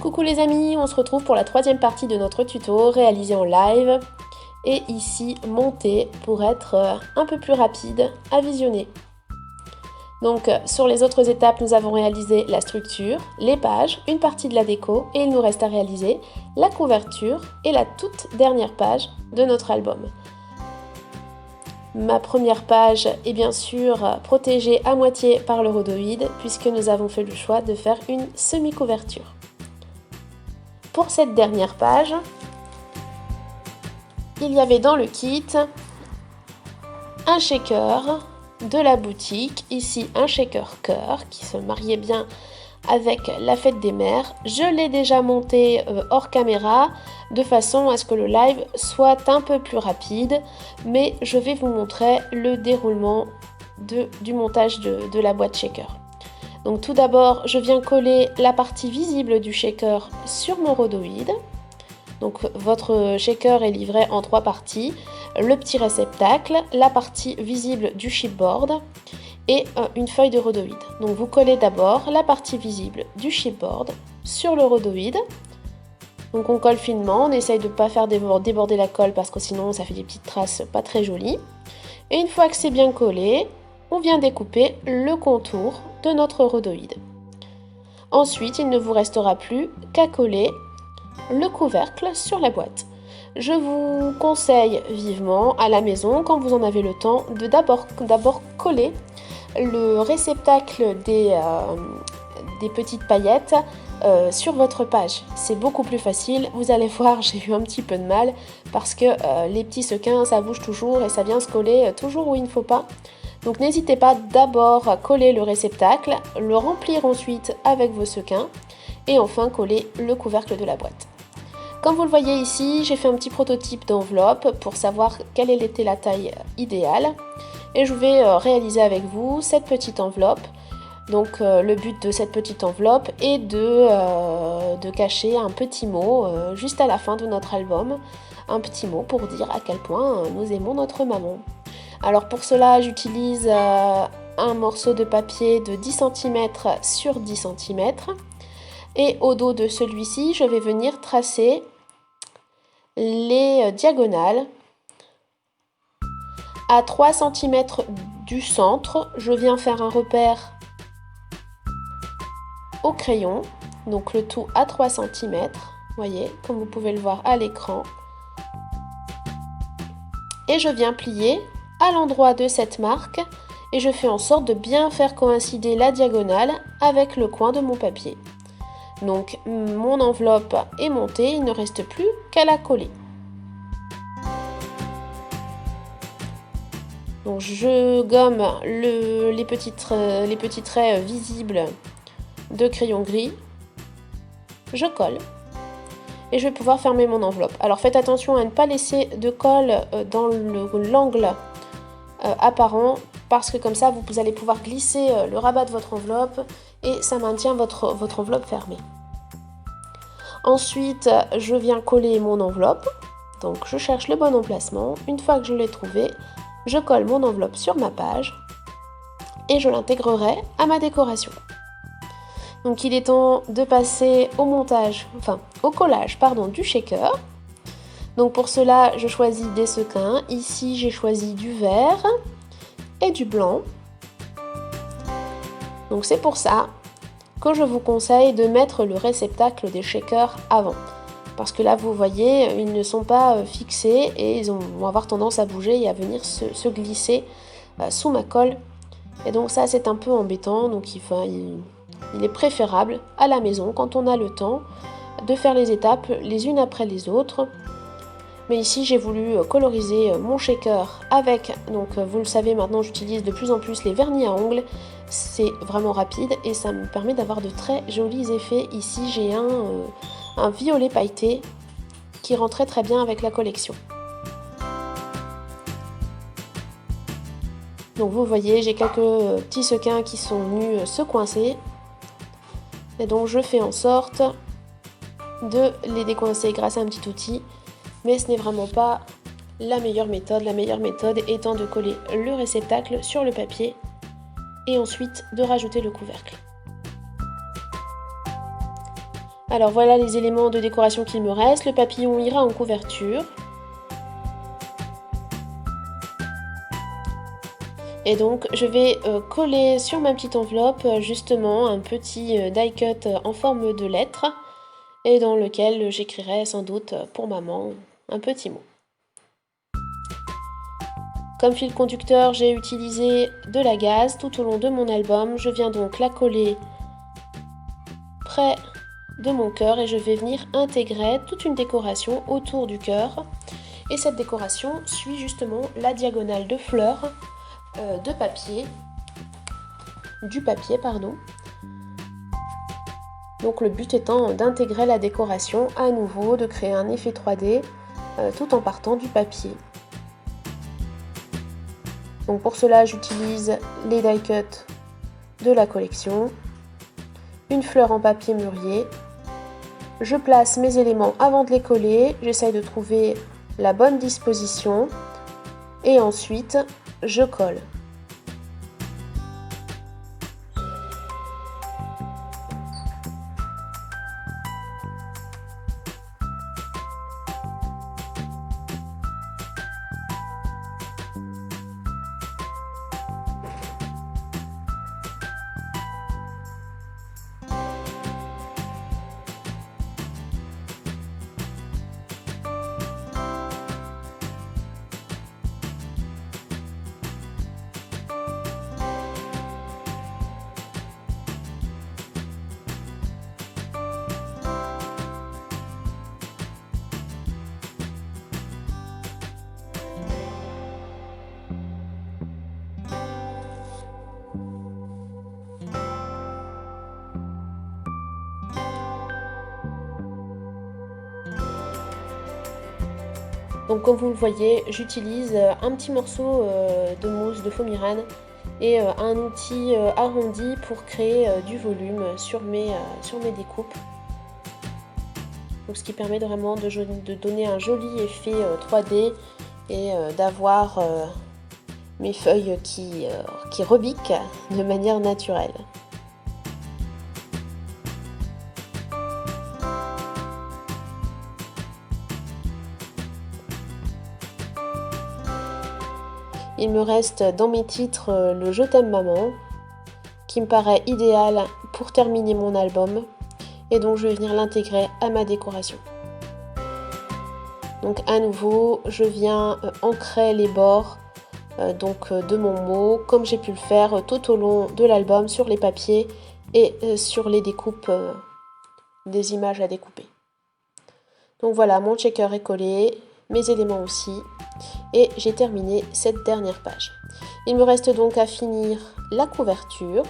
Coucou les amis, on se retrouve pour la troisième partie de notre tuto réalisé en live et ici monté pour être un peu plus rapide à visionner. Donc sur les autres étapes, nous avons réalisé la structure, les pages, une partie de la déco et il nous reste à réaliser la couverture et la toute dernière page de notre album. Ma première page est bien sûr protégée à moitié par le rhodoïde puisque nous avons fait le choix de faire une semi-couverture. Pour cette dernière page, il y avait dans le kit un shaker de la boutique, ici un shaker cœur qui se mariait bien avec la fête des mères. Je l'ai déjà monté hors caméra de façon à ce que le live soit un peu plus rapide, mais je vais vous montrer le déroulement du montage de la boîte shaker. Donc tout d'abord, je viens coller la partie visible du shaker sur mon rhodoïde. Donc votre shaker est livré en 3 parties. Le petit réceptacle, la partie visible du chipboard et une feuille de rhodoïde. Donc vous collez d'abord la partie visible du chipboard sur le rhodoïde. Donc on colle finement, on essaye de ne pas faire déborder la colle parce que sinon ça fait des petites traces pas très jolies. Et une fois que c'est bien collé, on vient découper le contour de notre rhodoïde. Ensuite, il ne vous restera plus qu'à coller le couvercle sur la boîte. Je vous conseille vivement à la maison, quand vous en avez le temps, de d'abord coller le réceptacle des petites paillettes sur votre page. C'est beaucoup plus facile. Vous allez voir, j'ai eu un petit peu de mal parce que les petits sequins, ça bouge toujours et ça vient se coller toujours où il ne faut pas. Donc n'hésitez pas d'abord à coller le réceptacle, le remplir ensuite avec vos sequins et enfin coller le couvercle de la boîte. Comme vous le voyez ici, j'ai fait un petit prototype d'enveloppe pour savoir quelle était la taille idéale et je vais réaliser avec vous cette petite enveloppe. Donc le but de cette petite enveloppe est de cacher un petit mot juste à la fin de notre album, un petit mot pour dire à quel point nous aimons notre maman. Alors pour cela, j'utilise un morceau de papier de 10 cm sur 10 cm et au dos de celui-ci, je vais venir tracer les diagonales. À 3 cm du centre, je viens faire un repère au crayon, donc le tout à 3 cm, voyez, comme vous pouvez le voir à l'écran. Et je viens plier à l'endroit de cette marque et je fais en sorte de bien faire coïncider la diagonale avec le coin de mon papier. Donc mon enveloppe est montée, il ne reste plus qu'à la coller. Donc je gomme les petits traits visibles de crayon gris, je colle et je vais pouvoir fermer mon enveloppe. Alors faites attention à ne pas laisser de colle dans l'angle apparent parce que comme ça vous allez pouvoir glisser le rabat de votre enveloppe et ça maintient votre enveloppe fermée. Ensuite je viens coller mon enveloppe, donc je cherche le bon emplacement. Une fois que je l'ai trouvé, je colle mon enveloppe sur ma page et je l'intégrerai à ma décoration. Donc il est temps de passer au collage du shaker. Donc pour cela, je choisis des sequins. Ici, j'ai choisi du vert et du blanc. Donc c'est pour ça que je vous conseille de mettre le réceptacle des shakers avant. Parce que là, vous voyez, ils ne sont pas fixés et ils vont avoir tendance à bouger et à venir se glisser sous ma colle. Et donc ça, c'est un peu embêtant. Donc il est préférable à la maison, quand on a le temps, de faire les étapes les unes après les autres. Mais ici, j'ai voulu coloriser mon shaker avec, donc vous le savez maintenant, j'utilise de plus en plus les vernis à ongles. C'est vraiment rapide et ça me permet d'avoir de très jolis effets. Ici, j'ai un violet pailleté qui rend très très bien avec la collection. Donc vous voyez, j'ai quelques petits sequins qui sont venus se coincer. Et donc je fais en sorte de les décoincer grâce à un petit outil. Mais ce n'est vraiment pas la meilleure méthode. La meilleure méthode étant de coller le réceptacle sur le papier et ensuite de rajouter le couvercle. Alors voilà les éléments de décoration qu'il me reste. Le papillon ira en couverture. Et donc je vais coller sur ma petite enveloppe justement un petit die cut en forme de lettre et dans lequel j'écrirai sans doute pour maman un petit mot. Comme fil conducteur, j'ai utilisé de la gaze tout au long de mon album. Je viens donc la coller près de mon cœur et je vais venir intégrer toute une décoration autour du cœur. Et cette décoration suit justement la diagonale de fleurs du papier. Donc le but étant d'intégrer la décoration à nouveau, de créer un effet 3D tout en partant du papier. Donc pour cela, j'utilise les die cut de la collection, une fleur en papier mûrier. Je place mes éléments avant de les coller, j'essaye de trouver la bonne disposition et ensuite je colle. Donc comme vous le voyez, j'utilise un petit morceau de mousse de Fomirane et un outil arrondi pour créer du volume sur mes découpes. Donc, ce qui permet vraiment de donner un joli effet 3D et d'avoir mes feuilles qui rebiquent de manière naturelle. Il me reste dans mes titres le Je t'aime maman, qui me paraît idéal pour terminer mon album, et donc je vais venir l'intégrer à ma décoration. Donc à nouveau, je viens ancrer les bords de mon mot, comme j'ai pu le faire tout au long de l'album sur les papiers et sur les découpes des images à découper. Donc voilà, mon checker est collé, mes éléments aussi, et j'ai terminé cette dernière page. Il me reste donc à finir la couverture.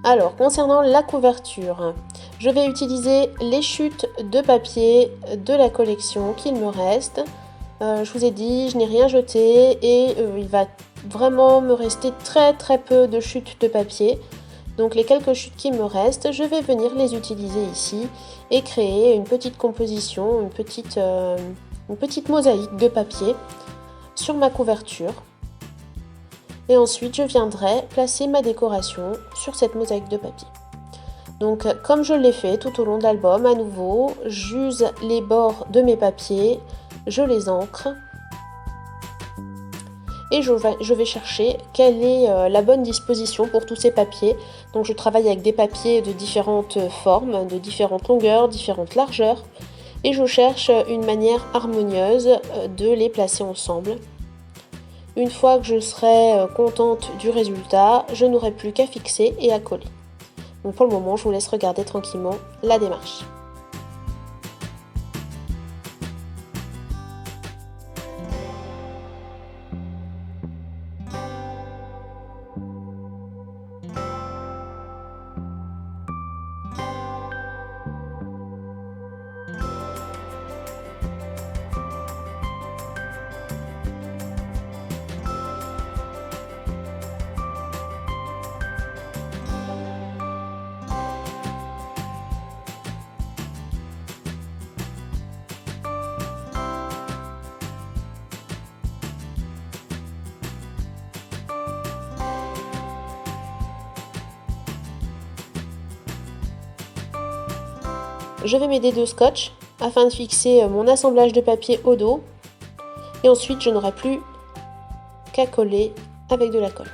Alors, concernant la couverture, je vais utiliser les chutes de papier de la collection qu'il me reste. Je vous ai dit, je n'ai rien jeté et il va vraiment me rester très peu de chutes de papier. Donc les quelques chutes qui me restent, je vais venir les utiliser ici et créer une petite composition, une petite mosaïque de papier sur ma couverture. Et ensuite, je viendrai placer ma décoration sur cette mosaïque de papier. Donc, comme je l'ai fait tout au long de l'album, à nouveau, j'use les bords de mes papiers, je les ancre. Et je vais chercher quelle est la bonne disposition pour tous ces papiers. Donc, je travaille avec des papiers de différentes formes, de différentes longueurs, différentes largeurs. Et je cherche une manière harmonieuse de les placer ensemble. Une fois que je serai contente du résultat, je n'aurai plus qu'à fixer et à coller. Donc pour le moment, je vous laisse regarder tranquillement la démarche. je vais m'aider de scotch afin de fixer mon assemblage de papier au dos. Et ensuite, je n'aurai plus qu'à coller avec de la colle.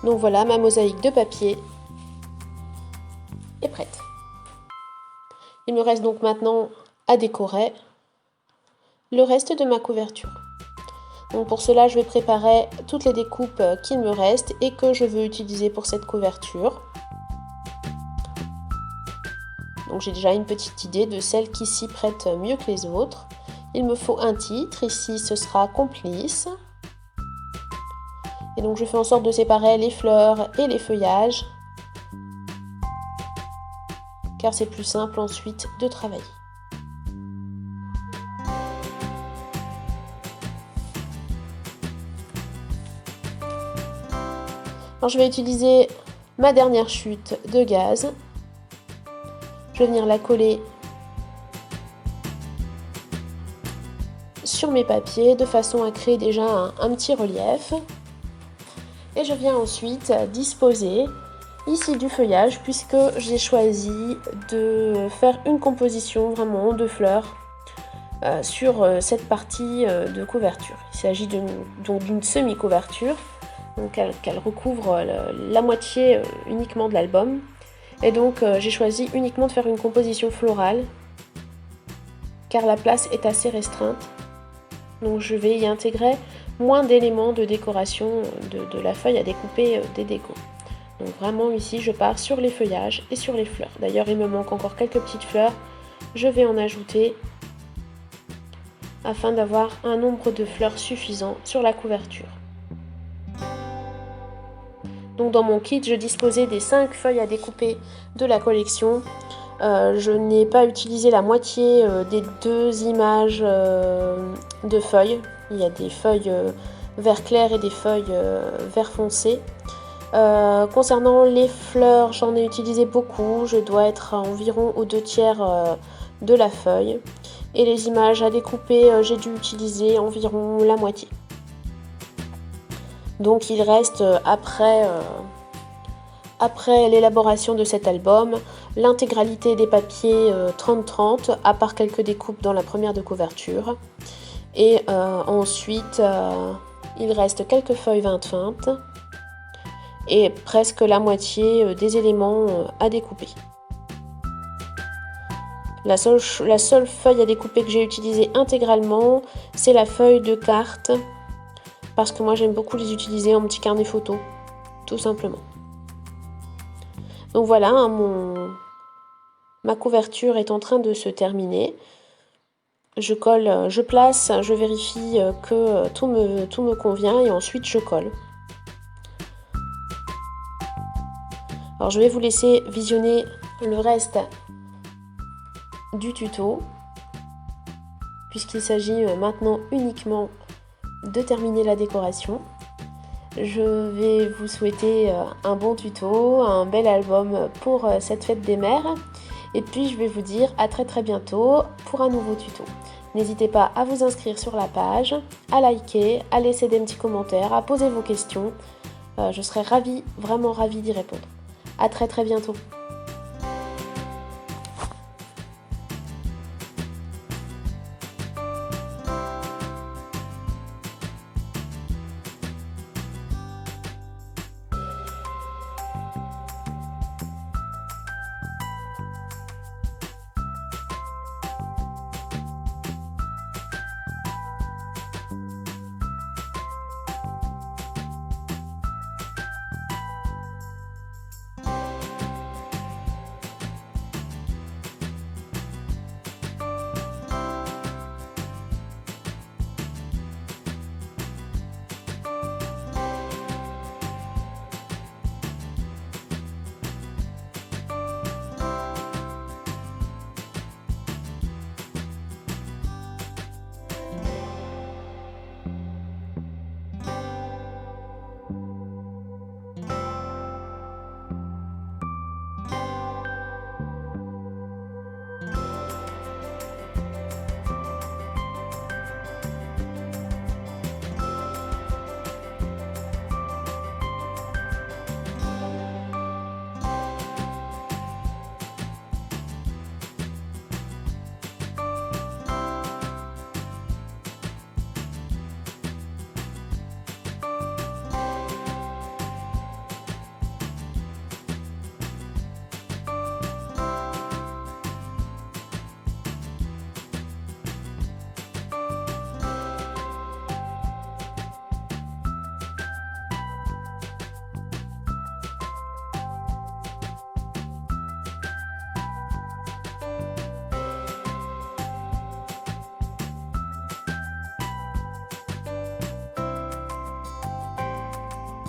Donc voilà, ma mosaïque de papier est prête. Il me reste donc maintenant à décorer le reste de ma couverture. Donc pour cela, je vais préparer toutes les découpes qu'il me reste et que je veux utiliser pour cette couverture. Donc j'ai déjà une petite idée de celles qui s'y prêtent mieux que les autres. Il me faut un titre, ici ce sera Complice. Et donc je fais en sorte de séparer les fleurs et les feuillages, car c'est plus simple ensuite de travailler. Alors je vais utiliser ma dernière chute de gaz. Je vais venir la coller sur mes papiers de façon à créer déjà un petit relief. Et je viens ensuite disposer ici du feuillage puisque j'ai choisi de faire une composition vraiment de fleurs sur cette partie de couverture. Il s'agit d'une semi-couverture, donc qu'elle recouvre la moitié uniquement de l'album. Et donc j'ai choisi uniquement de faire une composition florale car la place est assez restreinte. Donc je vais y intégrer moins d'éléments de décoration de la feuille à découper des décos. Donc vraiment ici je pars sur les feuillages et sur les fleurs. D'ailleurs il me manque encore quelques petites fleurs, je vais en ajouter afin d'avoir un nombre de fleurs suffisant sur la couverture. Donc dans mon kit je disposais des 5 feuilles à découper de la collection. Je n'ai pas utilisé la moitié des 2 images de feuilles. Il y a des feuilles vert clair et des feuilles vert foncé. Concernant les fleurs, j'en ai utilisé beaucoup. Je dois être à environ aux 2/3 de la feuille. Et les images à découper, j'ai dû utiliser environ la moitié. Donc il reste après l'élaboration de cet album, l'intégralité des papiers 30-30, à part quelques découpes dans la première de couverture. Et ensuite, il reste quelques feuilles 20-20 et presque la moitié des éléments à découper. La seule feuille à découper que j'ai utilisée intégralement, c'est la feuille de carte, parce que moi j'aime beaucoup les utiliser en petit carnet photo, tout simplement. Donc voilà, ma couverture est en train de se terminer. Je colle, je place, je vérifie que tout me convient et ensuite je colle. Alors je vais vous laisser visionner le reste du tuto, puisqu'il s'agit maintenant uniquement de terminer la décoration. Je vais vous souhaiter un bon tuto, un bel album pour cette fête des mères. Et puis je vais vous dire à très bientôt pour un nouveau tuto. N'hésitez pas à vous inscrire sur la page, à liker, à laisser des petits commentaires, à poser vos questions. Je serai ravie, vraiment ravie d'y répondre. À très bientôt.